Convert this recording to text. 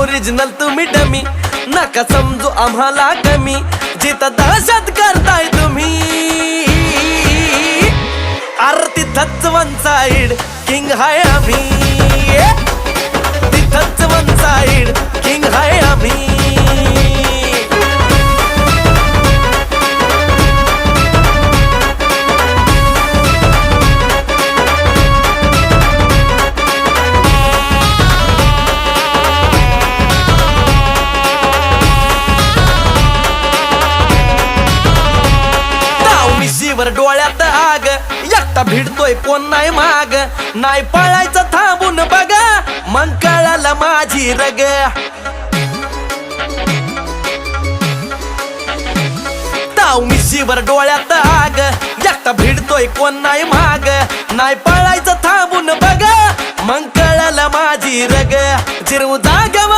Original तुम्ही dummy, नका समजू आम्हाला कमी, जिथं दहशत करताय तुम्ही. अरे तिथंच वन साइड किंग हाय आम्ही, तिथंच वन साइड किंग हाय आम्ही. वर डोळ्यात आग, एकटा भिडतोय कोण नाही माग, नाही पळायचं थांबून बघा, मग कळालं माझी रग. ताव मिशीवर डोळ्यात आग, एकटा भिडतोय कोण नाही माग, नाही पळायचं थांबून बघा, मग कळालं माझी रग. जिरवू जाग